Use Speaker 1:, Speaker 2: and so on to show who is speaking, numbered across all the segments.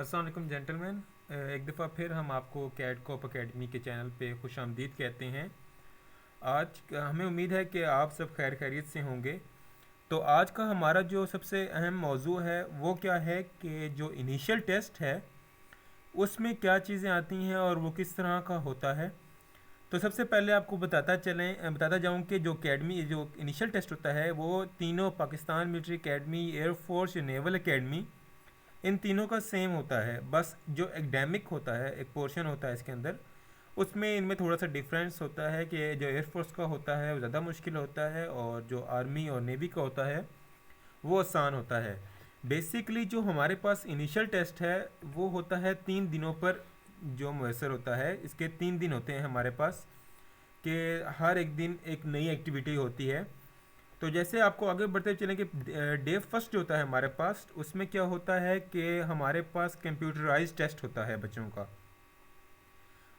Speaker 1: अस्सलाम वालेकुम जेंटलमैन। एक दफ़ा फिर हम आपको कैट कॉप अकेडमी के चैनल पे खुश आमदीद कहते हैं। हमें उम्मीद है कि आप सब खैर खैरियत से होंगे। तो आज का हमारा जो सबसे अहम मौजू है वो क्या है कि जो इनिशियल टेस्ट है उसमें क्या चीज़ें आती हैं और वो किस तरह का होता है। तो सबसे पहले आपको बताता जाऊं कि जो इनिशियल टेस्ट होता है वो तीनों पाकिस्तान मिलिट्री एकेडमी, एयरफोर्स या नेवल एकेडमी, इन तीनों का सेम होता है। बस जो एकेडमिक होता है एक पोर्शन होता है इसके अंदर, उसमें इनमें थोड़ा सा डिफरेंस होता है कि जो एयरफोर्स का होता है वो ज़्यादा मुश्किल होता है और जो आर्मी और नेवी का होता है वो आसान होता है। बेसिकली जो हमारे पास इनिशियल टेस्ट है वो होता है 3 दिनों पर जो मुयसर होता है। इसके 3 दिन होते हैं हमारे पास कि हर एक दिन एक नई एक्टिविटी होती है। तो जैसे आपको आगे बढ़ते चलें कि डे फर्स्ट जो होता है हमारे पास उसमें क्या होता है कि हमारे पास कंप्यूटराइज टेस्ट होता है बच्चों का।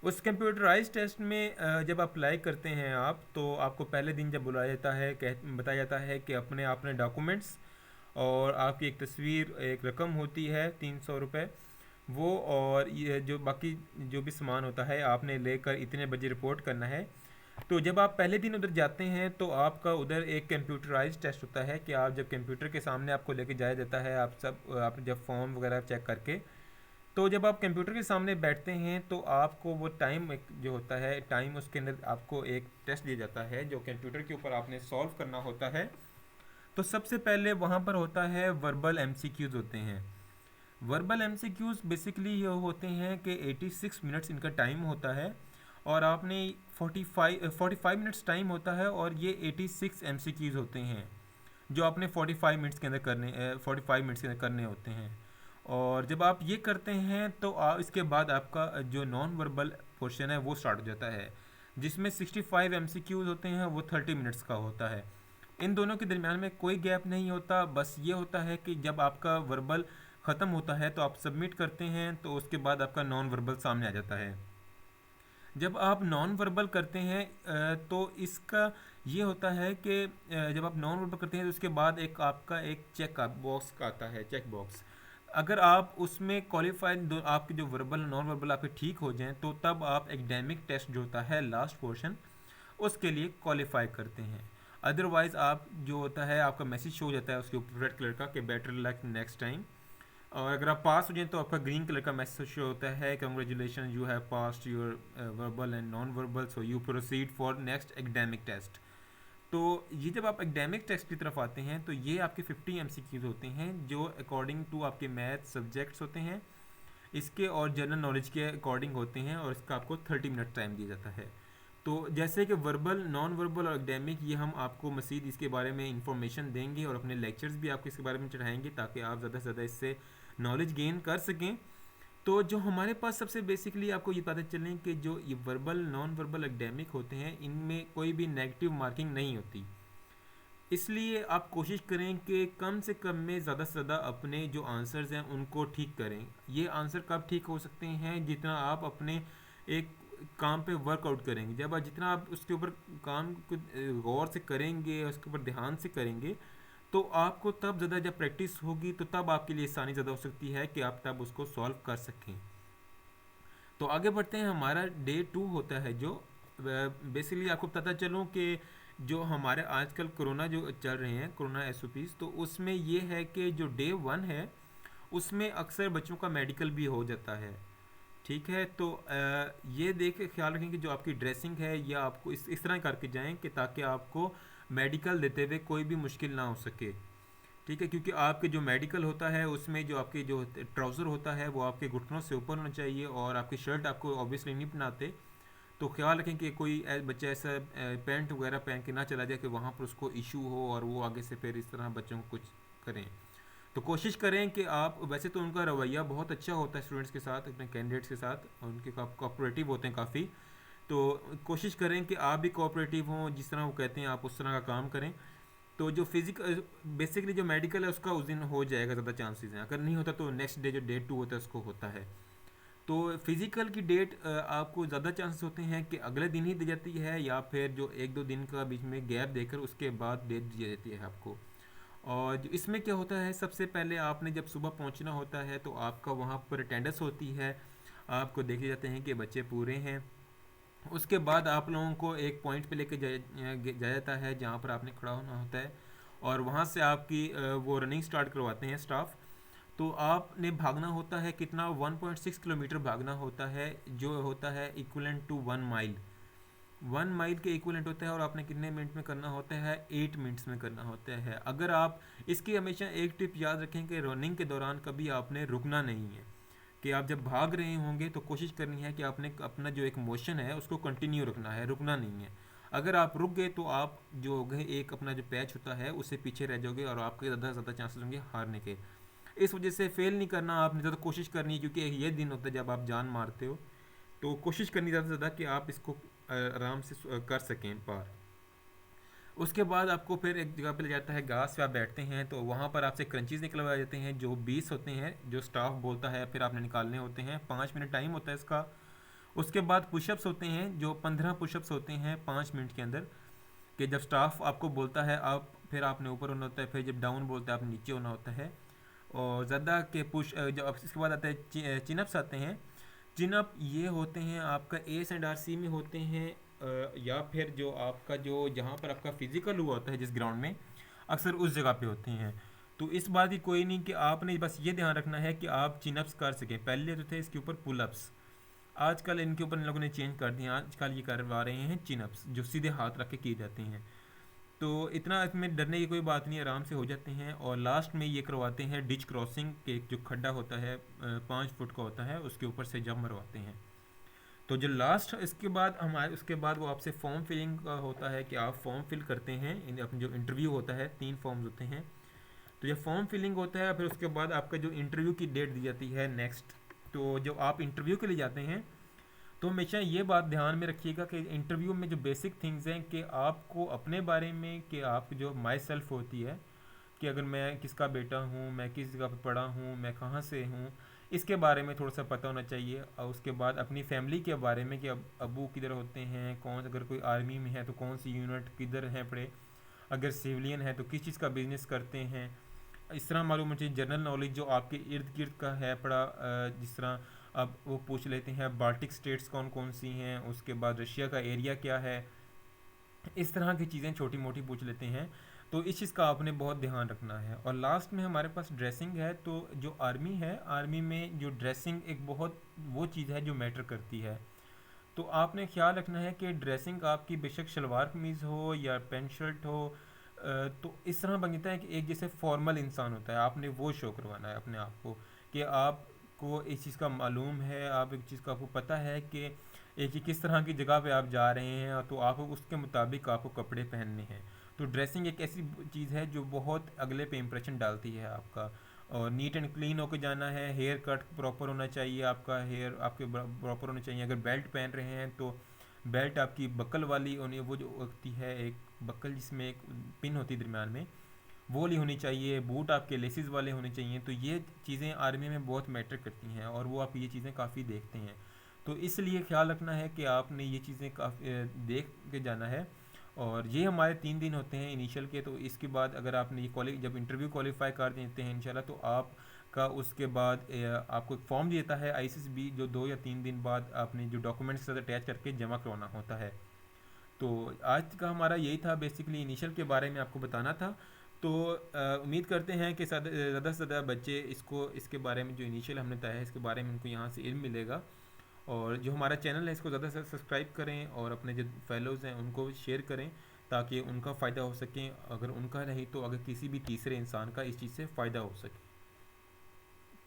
Speaker 1: उस कंप्यूटराइज टेस्ट में जब अप्लाई करते हैं आप तो आपको पहले दिन जब बुलाया जाता है बताया जाता है कि अपने डॉक्यूमेंट्स और आपकी एक तस्वीर, एक रकम होती है 300 रुपये, वो और ये जो बाकी जो भी सामान होता है आपने लेकर इतने बजे रिपोर्ट करना है। तो जब आप पहले दिन उधर जाते हैं तो आपका उधर एक कंप्यूटराइज टेस्ट होता है कि आप जब कंप्यूटर के सामने आपको लेके जाया जाता है, आप जब फॉर्म वगैरह चेक करके, तो जब आप कंप्यूटर के सामने बैठते हैं तो आपको वो टाइम जो होता है टाइम, उसके अंदर आपको एक टेस्ट दिया जाता है जो कंप्यूटर के ऊपर आपने सॉल्व करना होता है। तो सबसे पहले वहाँ पर होता है वर्बल एमसीक्यूज़ होते हैं। वर्बल एमसीक्यूज़ बेसिकली ये होते हैं कि 86 मिनट्स इनका टाइम होता है और आपने 45 मिनट्स टाइम होता है और ये 86 एमसीक्यूज़ होते हैं जो आपने 45 मिनट्स के अंदर करने होते हैं। और जब आप ये करते हैं तो इसके बाद आपका जो नॉन वर्बल पोर्शन है वो स्टार्ट हो जाता है जिसमें 65 एमसीक्यूज़ होते हैं, वो 30 मिनट्स का होता है। इन दोनों के दरमियान में कोई गैप नहीं होता। बस ये होता है कि जब आपका वर्बल ख़त्म होता है तो आप सबमिट करते हैं तो उसके बाद आपका नॉन वर्बल सामने आ जाता है। जब आप नॉन वर्बल करते हैं तो इसका ये होता है कि जब आप नॉन वर्बल करते हैं तो उसके बाद एक आपका एक चेक बॉक्स का आता है, चेक बॉक्स। अगर आप उसमें क्वालिफाइड, आपके जो वर्बल नॉन वर्बल आपके ठीक हो जाएं तो तब आप एकेडमिक टेस्ट जो होता है लास्ट पोर्शन उसके लिए क्वालिफाई करते हैं। अदरवाइज़ आप जो होता है आपका मैसेज शो हो जाता है उसके ऊपर रेड कलर का कि बेटर लक नेक्स्ट टाइम। और अगर आप पास हो जाए तो आपका ग्रीन कलर का मैसेज शो होता है congratulation you have passed your verbal and non verbal, so you proceed for next academic test. तो ये जब आप एकेडमिक टेस्ट की तरफ आते हैं तो ये आपके 50 एमसीक्यूज होते हैं जो अकॉर्डिंग टू आपके मैथ सब्जेक्ट्स होते हैं इसके और जनरल नॉलेज के अकॉर्डिंग होते हैं और इसका आपको 30 मिनट टाइम दिया जाता है। तो जैसे कि वर्बल, नॉन वर्बल और एकेडमिक, ये हम आपको मज़ीद इसके बारे में इंफॉर्मेशन देंगे और अपने लेक्चर्स भी आपको इसके बारे में चढ़ाएंगे ताकि आप ज़्यादा से ज़्यादा इससे नॉलेज गेन कर सकें। तो जो हमारे पास सबसे बेसिकली आपको ये पता चलें कि जो ये वर्बल, नॉन वर्बल, एकेडमिक होते हैं इनमें कोई भी नेगेटिव मार्किंग नहीं होती। इसलिए आप कोशिश करें कि कम से कम में ज़्यादा से ज़्यादा अपने जो आंसर्स हैं उनको ठीक करें। ये आंसर कब ठीक हो सकते हैं? जितना आप अपने एक काम पे वर्कआउट करेंगे, जब आप जितना आप उसके ऊपर काम को गौर से करेंगे, उसके ऊपर ध्यान से करेंगे, तो आपको तब ज़्यादा जब प्रैक्टिस होगी तो तब आपके लिए आसानी ज़्यादा हो सकती है कि आप तब उसको सॉल्व कर सकें। तो आगे बढ़ते हैं। हमारा डे 2 होता है जो बेसिकली आपको पता चलूँ कि जो हमारे आजकल कोरोना जो चल रहे हैं, कोरोना एसओपीज़, तो उसमें ये है कि जो डे 1 है उसमें अक्सर बच्चों का मेडिकल भी हो जाता है। ठीक है, तो ये देख के ख्याल रखें कि जो आपकी ड्रेसिंग है या आपको इस तरह करके जाएं कि ताकि आपको मेडिकल देते हुए कोई भी मुश्किल ना हो सके। ठीक है, क्योंकि आपके जो मेडिकल होता है उसमें जो आपके जो ट्राउज़र होता है वो आपके घुटनों से ऊपर होना चाहिए और आपकी शर्ट आपको ऑब्वियसली नहीं पहनाते। तो ख्याल रखें कि कोई बच्चा ऐसा पैंट वगैरह पहन के ना चला जाए कि वहाँ पर उसको इशू हो और वो आगे से फिर इस तरह बच्चों को कुछ करें। तो कोशिश करें कि आप, वैसे तो उनका रवैया बहुत अच्छा होता है स्टूडेंट्स के साथ, अपने कैंडिडेट्स के साथ, और उनके कोऑपरेटिव होते हैं काफ़ी। तो कोशिश करें कि आप भी कोऑपरेटिव हों, जिस तरह वो कहते हैं आप उस तरह का काम करें। तो जो फिजिकल, बेसिकली जो मेडिकल है उसका उस दिन हो जाएगा, ज़्यादा चांसेस हैं। अगर नहीं होता तो नेक्स्ट डे जो डे 2 होता है उसको होता है। तो फिज़िकल की डेट आपको ज़्यादा चांसेस होते हैं कि अगले दिन ही दी जाती है या फिर जो 1-2 दिन का बीच में गैप देकर उसके बाद डेट दी जाती है आपको। और इसमें क्या होता है, सबसे पहले आपने जब सुबह पहुंचना होता है तो आपका वहाँ पर अटेंडेंस होती है, आपको देखे जाते हैं कि बच्चे पूरे हैं। उसके बाद आप लोगों को एक पॉइंट पे लेके जाया जाता है जहाँ पर आपने खड़ा होना होता है, और वहाँ से आपकी वो रनिंग स्टार्ट करवाते हैं स्टाफ। तो आपने भागना होता है कितना, 1.6 किलोमीटर भागना होता है, जो होता है इक्वलेंट टू 1 माइल। 1 माइल के इक्वलेंट होता है, और आपने कितने मिनट में करना होता है, 8 मिनट्स में करना होता है। अगर आप इसकी हमेशा एक टिप याद रखें कि रनिंग के दौरान कभी आपने रुकना नहीं है, कि आप जब भाग रहे होंगे तो कोशिश करनी है कि आपने अपना जो एक मोशन है उसको कंटिन्यू रखना है, रुकना नहीं है। अगर आप रुक गए तो आप जो होगे एक अपना जो पैच होता है उससे पीछे रह जाओगे, और आपके ज़्यादा से ज़्यादा चांसेस होंगे हारने के। इस वजह से फेल नहीं करना आपने, ज़्यादा कोशिश करनी है, क्योंकि ये दिन होता है जब आप जान मारते हो। तो कोशिश करनी ज़्यादा से ज़्यादा कि आप इसको आराम से कर सकें पार। उसके बाद आपको फिर एक जगह पे ले जाता है, घास पे आप बैठते हैं, तो वहाँ पर आपसे क्रंचीज़ निकलवाए जाते हैं जो 20 होते हैं, जो स्टाफ बोलता है, फिर आपने निकालने होते हैं, 5 मिनट टाइम होता है इसका। उसके बाद पुशअप्स होते हैं जो 15 पुशअप्स होते हैं 5 मिनट के अंदर, कि जब स्टाफ आपको बोलता है आप, फिर आपने ऊपर होना होता है, फिर जब डाउन बोलता है आपने नीचे होना होता है। और ज़्यादा के पुश जब इसके बाद आता है चिनअप्स आते हैं। चिनअप ये होते हैं आपका एस&आर-सी में होते हैं, या फिर जो आपका जो जहाँ पर आपका फिजिकल हुआ होता है जिस ग्राउंड में, अक्सर उस जगह पे होते हैं। तो इस बात की कोई नहीं कि आपने बस ये ध्यान रखना है कि आप चिनअप्स कर सकें। पहले जो थे इसके ऊपर पुलअप्स, आजकल इनके ऊपर इन लोगों ने चेंज कर दिया, आजकल ये करवा रहे हैं चिनअप्स जो सीधे हाथ रख के किए जाते हैं। तो इतना इसमें डरने की कोई बात नहीं, आराम से हो जाते हैं। और लास्ट में ये करवाते हैं डिच क्रॉसिंग के, जो खड्डा होता है 5 फुट का होता है, उसके ऊपर से जंप मरवाते हैं। तो जो लास्ट इसके बाद हमारे, उसके बाद वो आपसे फॉर्म फिलिंग का होता है कि आप फॉर्म फिल करते हैं, अपने जो इंटरव्यू होता है 3 फॉर्म्स होते हैं। तो जब फॉर्म फिलिंग होता है, फिर उसके बाद आपका जो इंटरव्यू की डेट दी जाती है नेक्स्ट। तो जो आप इंटरव्यू के लिए जाते हैं, तो हमेशा ये बात ध्यान में रखिएगा कि इंटरव्यू में जो बेसिक थिंग्स हैं, कि आपको अपने बारे में, कि आप जो माई सेल्फ होती है, कि अगर मैं किसका बेटा हूँ, मैं किस जगह पर पढ़ा हूँ, मैं कहाँ से हूँ, इसके बारे में थोड़ा सा पता होना चाहिए। और उसके बाद अपनी फैमिली के बारे में, कि अबू किधर होते हैं, कौन, अगर कोई आर्मी में है तो कौन सी यूनिट किधर है पड़े, अगर सिविलियन है तो किस चीज़ का बिजनेस करते हैं। इस तरह मालूम होना चाहिए। जनरल नॉलेज जो आपके इर्द गिर्द का है पड़ा, जिस तरह अब वो पूछ लेते हैं बाल्टिक स्टेट्स कौन कौन सी हैं, उसके बाद रशिया का एरिया क्या है, इस तरह की चीज़ें छोटी मोटी पूछ लेते हैं। तो इस चीज़ का आपने बहुत ध्यान रखना है। और लास्ट में हमारे पास ड्रेसिंग है। तो जो आर्मी है, आर्मी में जो ड्रेसिंग एक बहुत वो चीज़ है जो मैटर करती है। तो आपने ख्याल रखना है कि ड्रेसिंग आपकी बेशक शलवार कमीज़ हो या पेंट शर्ट हो, तो इस तरह बनता है कि एक जैसे फॉर्मल इंसान होता है, आपने वो शो करवाना है अपने आप को, कि आपको इस चीज़ का मालूम है, आप एक चीज़ का आपको पता है कि एक ही किस तरह की जगह पे आप जा रहे हैं, तो आपको उसके मुताबिक आपको कपड़े पहनने हैं। तो ड्रेसिंग एक ऐसी चीज़ है जो बहुत अगले पे इम्प्रेशन डालती है आपका। और नीट एंड क्लीन होकर जाना है, हेयर कट प्रॉपर होना चाहिए, आपका हेयर आपके प्रॉपर होना चाहिए। अगर बेल्ट पहन रहे हैं तो बेल्ट आपकी बकल वाली होनी, वो जो होती है एक बकल जिसमें एक पिन होती है दरम्यान में, वो वाली होनी चाहिए। बूट आपके लेसिस वाले होने चाहिए। तो ये चीज़ें आर्मी में बहुत मैटर करती हैं, और वो आप ये चीज़ें काफ़ी देखते हैं। तो इसलिए ख्याल रखना है कि आपने ये चीज़ें काफ़ी देख के जाना है। और ये हमारे 3 दिन होते हैं इनिशियल के। तो इसके बाद अगर आपने ये जब इंटरव्यू क्वालिफाई कर देते हैं इंशाल्लाह, तो आपका उसके बाद आपको एक फॉर्म देता है आईसीएसबी, जो 2 या 3 दिन बाद आपने जो डॉक्यूमेंट्स के साथ अटैच करके जमा करवाना होता है। तो आज का हमारा यही था, बेसिकली इनिशियल के बारे में आपको बताना था। तो उम्मीद करते हैं कि ज़्यादा से ज़्यादा बच्चे इसको, इसके बारे में जो इनिशियल हमने बताया है इसके बारे में उनको यहाँ से इल्म मिलेगा। और जो हमारा चैनल है इसको ज़्यादा से सब्सक्राइब करें, और अपने जो फेलोज़ हैं उनको शेयर करें, ताकि उनका फ़ायदा हो सके। अगर उनका नहीं तो अगर किसी भी तीसरे इंसान का इस चीज़ से फ़ायदा हो सके।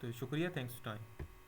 Speaker 1: तो शुक्रिया, थैंक्स टाइम।